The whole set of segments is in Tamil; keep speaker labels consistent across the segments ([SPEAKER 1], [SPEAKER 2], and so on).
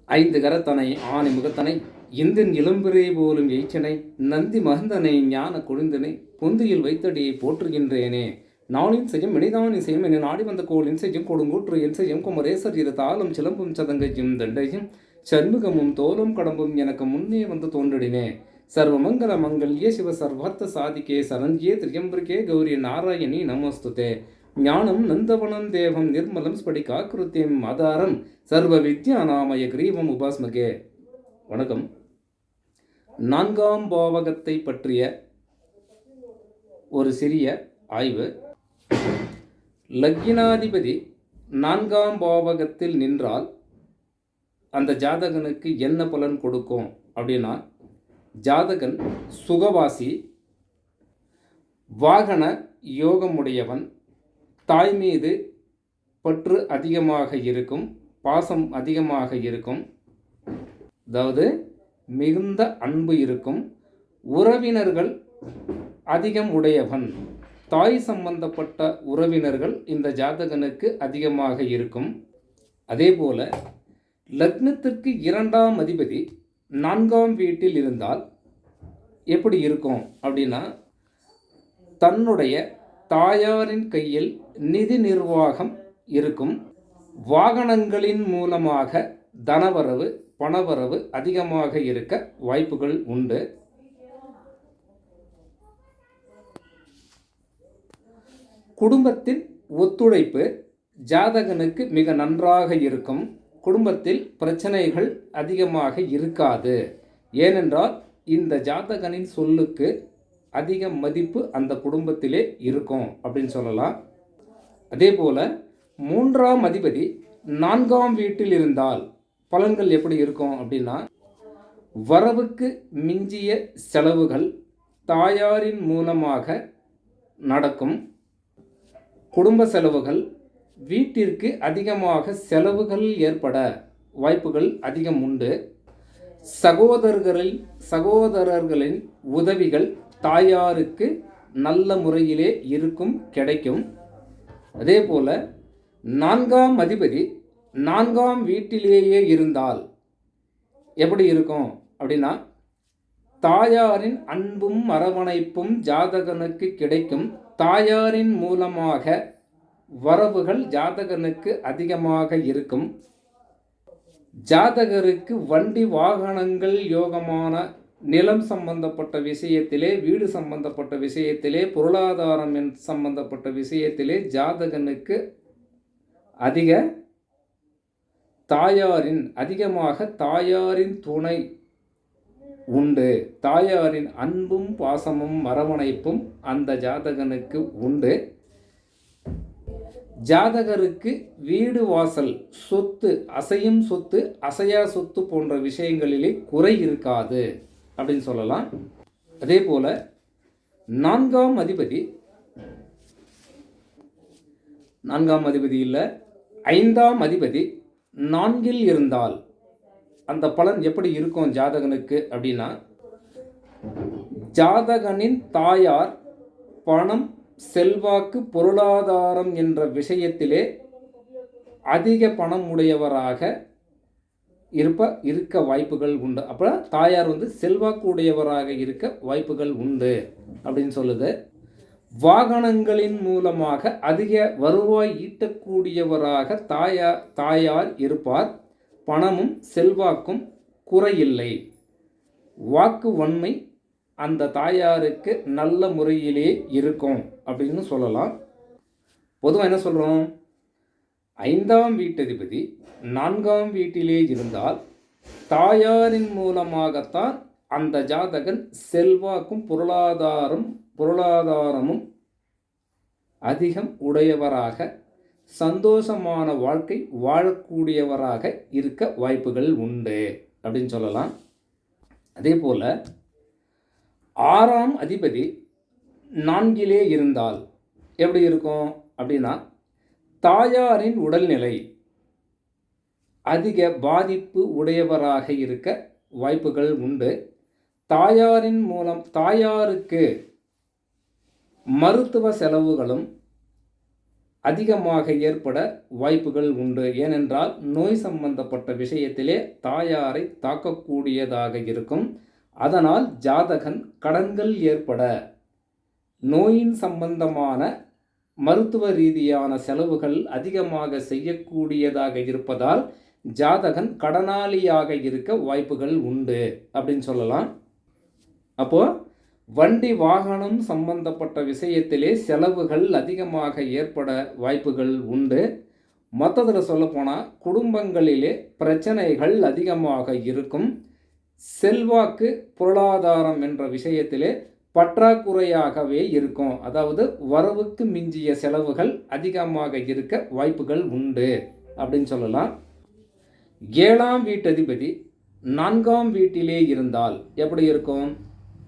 [SPEAKER 1] ஐந்து கரத்தனை ஆணை முகத்தனை இந்தின் இளம்பிறை போலும் எய்ச்சனை நந்தி மகந்தனை ஞான கொழுந்தனை பொந்தியில் வைத்தடியை போற்றுகின்றேனே. நாளின் செய்யும் இணைதான் இசையும் என நாடி வந்த கோளின் செய்யும் கொடுங்கூற்று என் செய்யும் குமரேசர் இரு தாளும் சிலம்பும் சதங்கையும் தண்டையும் சண்முகமும் தோலும் கடம்பும் எனக்கு முன்னே வந்து தோன்றினே. சர்வமங்கல மங்கல்யே சிவ சர்வார்த்த சாதிக்கே சரண்யே திரியம்பிரிகே கௌரி நாராயணி நமஸ்துதே. ஞானம் நந்தவனம் தேவம் நிர்மலம் ஸ்படிகாக்கிருத்தியம் ஆதாரம் சர்வ வித்யா நாமய கிரீவம் உபாஸ்மகே. வணக்கம். நான்காம் பாவகத்தை பற்றிய ஒரு சிறிய ஆய்வு. லக்னாதிபதி நான்காம் பாவகத்தில் நின்றால் அந்த ஜாதகனுக்கு என்ன பலன் கொடுக்கும் அப்படின்னா, ஜாதகன் சுகவாசி, வாகன யோகமுடையவன், தாய் மீது பற்று அதிகமாக இருக்கும், பாசம் அதிகமாக இருக்கும், அதாவது மிகுந்த அன்பு இருக்கும், உறவினர்கள் அதிகம் உடையவன், தாய் சம்பந்தப்பட்ட உறவினர்கள் இந்த ஜாதகனுக்கு அதிகமாக இருக்கும். அதே போல லக்னத்திற்கு 2ஆம் அதிபதி 4ஆம் வீட்டில் இருந்தால் எப்படி இருக்கும் அப்படின்னா, தன்னுடைய தாயாரின் கையில் நிதி நிர்வாகம் இருக்கும், வாகனங்களின் மூலமாக தனவரவு பணவரவு அதிகமாக இருக்க வாய்ப்புகள் உண்டு. குடும்பத்தின் ஒத்துழைப்பு ஜாதகனுக்கு மிக நன்றாக இருக்கும். குடும்பத்தில் பிரச்சனைகள் அதிகமாக இருக்காது. ஏனென்றால் இந்த ஜாதகனின் சொல்லுக்கு அதிக மதிப்பு அந்த குடும்பத்திலே இருக்கும் அப்படின்னு சொல்லலாம். அதே போல் 3ஆம் அதிபதி 4ஆம் வீட்டில் இருந்தால் பலன்கள் எப்படி இருக்கும் அப்படின்னா, வரவுக்கு மிஞ்சிய செலவுகள் தாயாரின் மூலமாக நடக்கும். குடும்ப செலவுகள், வீட்டிற்கு அதிகமாக செலவுகள் ஏற்பட வாய்ப்புகள் அதிகம் உண்டு. சகோதரர்களின் உதவிகள் தாயாருக்கு நல்ல முறையிலே கிடைக்கும். அதே போல 4ஆம் அதிபதி 4ஆம் வீட்டிலேயே இருந்தால் எப்படி இருக்கும் அப்படின்னா, தாயாரின் அன்பும் அரவணைப்பும் ஜாதகனுக்கு கிடைக்கும். தாயாரின் மூலமாக வரவுகள் ஜாதகனுக்கு அதிகமாக இருக்கும். ஜாதகருக்கு வண்டி வாகனங்கள் யோகமான, நிலம் சம்பந்தப்பட்ட விஷயத்திலே, வீடு சம்பந்தப்பட்ட விஷயத்திலே, பொருளாதாரம் சம்பந்தப்பட்ட விஷயத்திலே ஜாதகனுக்கு அதிகமாக தாயாரின் துணை உண்டு. தாயாரின் அன்பும் பாசமும் அரவணைப்பும் அந்த ஜாதகனுக்கு உண்டு. ஜாதகருக்கு வீடு வாசல் சொத்து, அசையும் சொத்து அசையா சொத்து போன்ற விஷயங்களிலே குறை இருக்காது அப்படின்னு சொல்லலாம். அதே போல 4ஆம் அதிபதி இல்லை 5ஆம் அதிபதி 4இல் இருந்தால் அந்த பலன் எப்படி இருக்கும் ஜாதகனுக்கு அப்படின்னா, ஜாதகனின் தாயார் பணம், செல்வாக்கு, பொருளாதாரம் என்ற விஷயத்திலே அதிக பணம் உடையவராக இருக்க வாய்ப்புகள் உண்டு. அப்போ தாயார் செல்வாக்கு உடையவராக இருக்க வாய்ப்புகள் உண்டு அப்படின்னு சொல்லுது. வாகனங்களின் மூலமாக அதிக வருவாய் ஈட்டக்கூடியவராக தாயார் இருப்பார். பணமும் செல்வாக்கும் குறையில்லை. வாக்கு வன்மை அந்த தாயாருக்கு நல்ல முறையிலே இருக்கும் அப்படின்னு சொல்லலாம். பொதுவாக என்ன சொல்கிறோம், 5ஆம் வீட்டதிபதி 4ஆம் வீட்டிலே இருந்தால் தாயாரின் மூலமாகத்தான் அந்த ஜாதகன் செல்வாக்கும் பொருளாதாரமும் அதிகம் உடையவராக, சந்தோஷமான வாழ்க்கை வாழக்கூடியவராக இருக்க வாய்ப்புகள் உண்டு அப்படின்னு சொல்லலாம். அதே போல் 6ஆம் அதிபதி 4இலே இருந்தால் எப்படி இருக்கும் அப்படின்னா, தாயாரின் உடல்நிலை அதிக பாதிப்பு உடையவராக இருக்க வாய்ப்புகள் உண்டு. தாயாரின் மூலம் தாயாருக்கு மருத்துவ செலவுகளும் அதிகமாக ஏற்பட வாய்ப்புகள் உண்டு. ஏனென்றால் நோய் சம்பந்தப்பட்ட விஷயத்திலே தாயாரை தாக்கக்கூடியதாக இருக்கும். அதனால் ஜாதகன் கடன்கள் ஏற்பட, நோயின் சம்பந்தமான மருத்துவ ரீதியான செலவுகள் அதிகமாக செய்யக்கூடியதாக இருப்பதால் ஜாதகன் கடனாளியாக இருக்க வாய்ப்புகள் உண்டு அப்படின்னு சொல்லலாம். அப்போது வண்டி வாகனம் சம்பந்தப்பட்ட விஷயத்திலே செலவுகள் அதிகமாக ஏற்பட வாய்ப்புகள் உண்டு. மொத்தத்தில் சொல்லப்போனால் குடும்பங்களிலே பிரச்சனைகள் அதிகமாக இருக்கும். செல்வாக்கு பொருளாதாரம் என்ற விஷயத்திலே பற்றாக்குறையாகவே இருக்கும். அதாவது வரவுக்கு மிஞ்சிய செலவுகள் அதிகமாக இருக்க வாய்ப்புகள் உண்டு அப்படின்னு சொல்லலாம். 7ஆம் வீட்டதிபதி 4ஆம் வீட்டிலே இருந்தால் எப்படி இருக்கும்?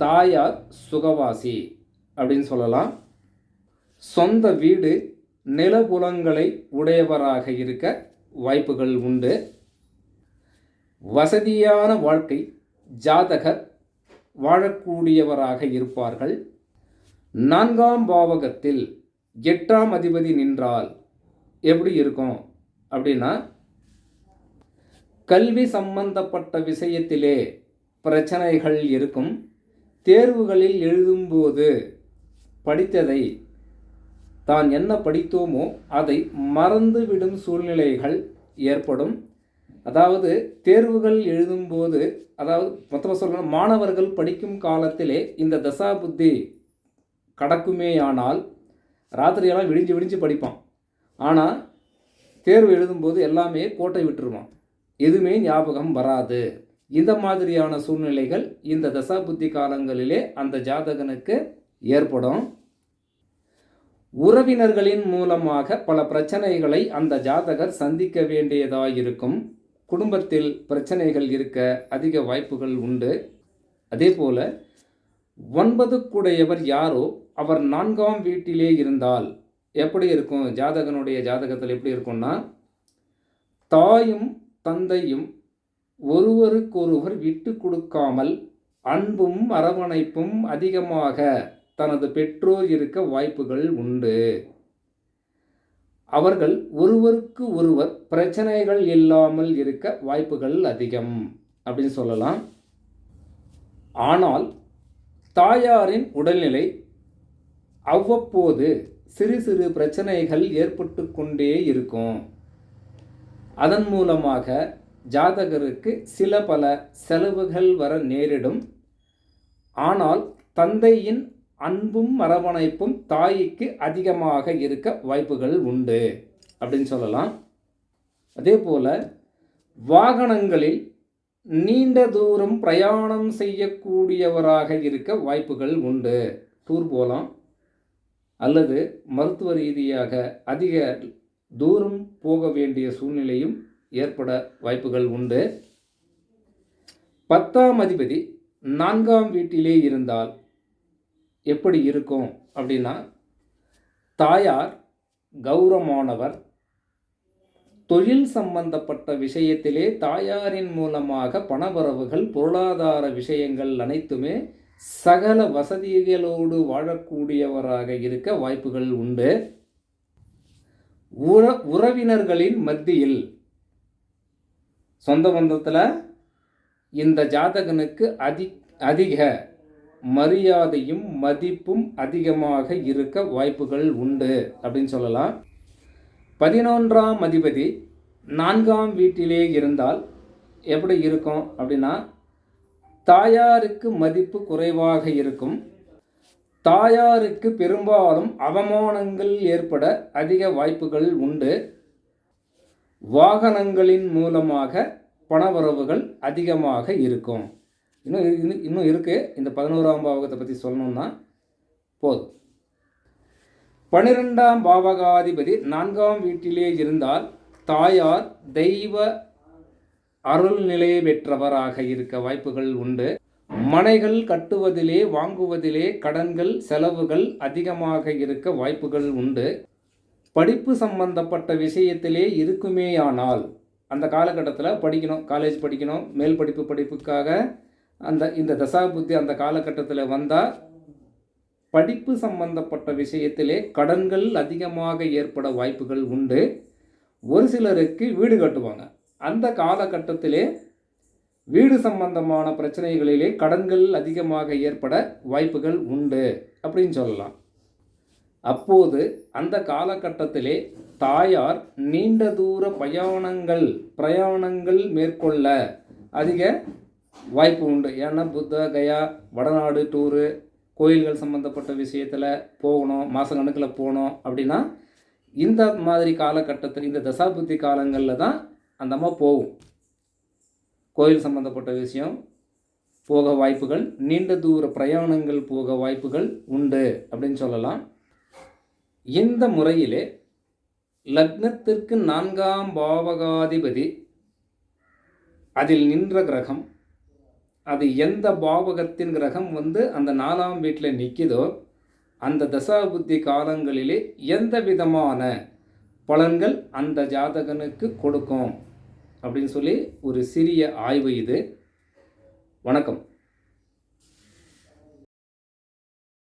[SPEAKER 1] தாயார் சுகவாசி அப்படின்னு சொல்லலாம். சொந்த வீடு நிலபுலங்களை உடையவராக இருக்க வாய்ப்புகள் உண்டு. வசதியான வாழ்க்கை ஜாதகர் வாழக்கூடியவராக இருப்பார்கள். 4ஆம் பாவகத்தில் 8ஆம் அதிபதி நின்றால் எப்படி இருக்கும் அப்படின்னா, கல்வி சம்பந்தப்பட்ட விஷயத்திலே பிரச்சனைகள் இருக்கும். தேர்வுகளில் எழுதும்போது படித்ததை, தான் என்ன படித்தோமோ அதை மறந்துவிடும் சூழ்நிலைகள் ஏற்படும். அதாவது தேர்வுகள் எழுதும்போது, அதாவது மொத்தமாக சொல்லணும், மாணவர்கள் படிக்கும் காலத்திலே இந்த தசா புத்தி கடக்குமேயானால் ராத்திரியெல்லாம் விடிஞ்சு விடிஞ்சு படிப்பான். ஆனால் தேர்வு எழுதும்போது எல்லாமே கோட்டை விட்டுருவான், எதுவுமே ஞாபகம் வராது. இந்த மாதிரியான சூழ்நிலைகள் இந்த தசா புத்தி காலங்களிலே அந்த ஜாதகனுக்கு ஏற்படும். உறவினர்களின் மூலமாக பல பிரச்சனைகளை அந்த ஜாதகர் சந்திக்க வேண்டியதாயிருக்கும். குடும்பத்தில் பிரச்சனைகள் இருக்க அதிக வாய்ப்புகள் உண்டு. அதே போல் 9க்குடையவர் யாரோ அவர் 4ஆம் வீட்டிலே இருந்தால் எப்படி இருக்கும்? ஜாதகனுடைய ஜாதகத்தில் எப்படி இருக்கும்னா, தாயும் தந்தையும் ஒருவருக்கொருவர் விட்டு கொடுக்காமல் அன்பும் அரவணைப்பும் அதிகமாக தனது பெற்றோர் இருக்க வாய்ப்புகள் உண்டு. அவர்கள் ஒருவருக்கு ஒருவர் பிரச்சனைகள் இல்லாமல் இருக்க வாய்ப்புகள் அதிகம் அப்படின்னு சொல்லலாம். ஆனால் தாயாரின் உடல்நிலை அவ்வப்போது சிறு சிறு பிரச்சனைகள் ஏற்பட்டு கொண்டே இருக்கும். அதன் மூலமாக ஜாதகருக்கு சில பல செலவுகள் வர நேரிடும். ஆனால் தந்தையின் அன்பும் அரவணைப்பும் தாய்க்கு அதிகமாக இருக்க வாய்ப்புகள் உண்டு அப்படின்னு சொல்லலாம். அதே போல் வாகனங்களில் நீண்ட தூரம் பிரயாணம் செய்யக்கூடியவராக இருக்க வாய்ப்புகள் உண்டு. டூர் போகலாம் அல்லது மருத்துவ ரீதியாக அதிக தூரம் போக வேண்டிய சூழ்நிலையும் ஏற்பட வாய்ப்புகள் உண்டு. 10ஆம் அதிபதி 4ஆம் வீட்டிலே இருந்தால் எப்படி இருக்கும் அப்படின்னா, தாயார் கௌரவமானவர். தொழில் சம்பந்தப்பட்ட விஷயத்திலே தாயாரின் மூலமாக பணவரவுகள், பொருளாதார விஷயங்கள் அனைத்துமே சகல வசதிகளோடு வாழக்கூடியவராக இருக்க வாய்ப்புகள் உண்டு. உறவினர்களின் மத்தியில், சொந்த பந்தத்தில் இந்த ஜாதகனுக்கு அதிக மரியாதையும் மதிப்பும் அதிகமாக இருக்க வாய்ப்புகள் உண்டு அப்படின்னு சொல்லலாம். 11ஆம் அதிபதி 4ஆம் வீட்டிலே இருந்தால் எப்படி இருக்கும் அப்படின்னா, தாயாருக்கு மதிப்பு குறைவாக இருக்கும். தாயாருக்கு பெரும்பாலும் அவமானங்கள் ஏற்பட அதிக வாய்ப்புகள் உண்டு. வாகனங்களின் மூலமாக பணவரவுகள் அதிகமாக இருக்கும். இன்னும் இருக்குது. இந்த 11ஆம் பாவகத்தை பற்றி சொல்லணும்னா போதும். 12ஆம் பாவகாதிபதி 4ஆம் வீட்டிலே இருந்தால் தாயார் தெய்வ அருள் நிலை பெற்றவராக இருக்க வாய்ப்புகள் உண்டு. மனைகள் கட்டுவதிலே வாங்குவதிலே கடன்கள் செலவுகள் அதிகமாக இருக்க வாய்ப்புகள் உண்டு. படிப்பு சம்பந்தப்பட்ட விஷயத்திலே இருக்குமேயானால் அந்த காலகட்டத்தில் படிக்கணும், காலேஜ் படிக்கணும், மேல் படிப்புக்காக இந்த தசாபுத்தி அந்த காலகட்டத்தில் வந்தால் படிப்பு சம்பந்தப்பட்ட விஷயத்திலே கடன்கள் அதிகமாக ஏற்பட வாய்ப்புகள் உண்டு. ஒரு சிலருக்கு வீடு கட்டுவாங்க. அந்த காலகட்டத்திலே வீடு சம்பந்தமான பிரச்சனைகளிலே கடன்கள் அதிகமாக ஏற்பட வாய்ப்புகள் உண்டு அப்படின்னு சொல்லலாம். அப்போது அந்த காலகட்டத்திலே தாயார் நீண்ட தூர பிரயாணங்கள் மேற்கொள்ள அதிக வாய்ப்பு உண்டு. ஏன்னா புத்த கயா வடநாடு டூரு கோயில்கள் சம்மந்தப்பட்ட விஷயத்தில் போகணும், மாதக்கணக்கில் போகணும் அப்படின்னா இந்த மாதிரி காலகட்டத்தில் இந்த தசாபுத்தி காலங்களில் தான் அந்த அம்மா போகும். கோயில் சம்மந்தப்பட்ட விஷயம் போக வாய்ப்புகள், நீண்ட தூர பிரயாணங்கள் போக வாய்ப்புகள் உண்டு அப்படின்னு சொல்லலாம். இந்த முறையிலே லக்னத்திற்கு 4ஆம் பாவகாதிபதி அதில் நின்ற கிரகம், அது எந்த பாவகத்தின் கிரகம் அந்த 4ஆம் வீட்டில் நிற்கிதோ அந்த தசாபுத்தி காலங்களிலே எந்த விதமான பலன்கள் அந்த ஜாதகனுக்கு கொடுக்கும் அப்படின்னு சொல்லி ஒரு சிறிய ஆய்வு இது. வணக்கம்.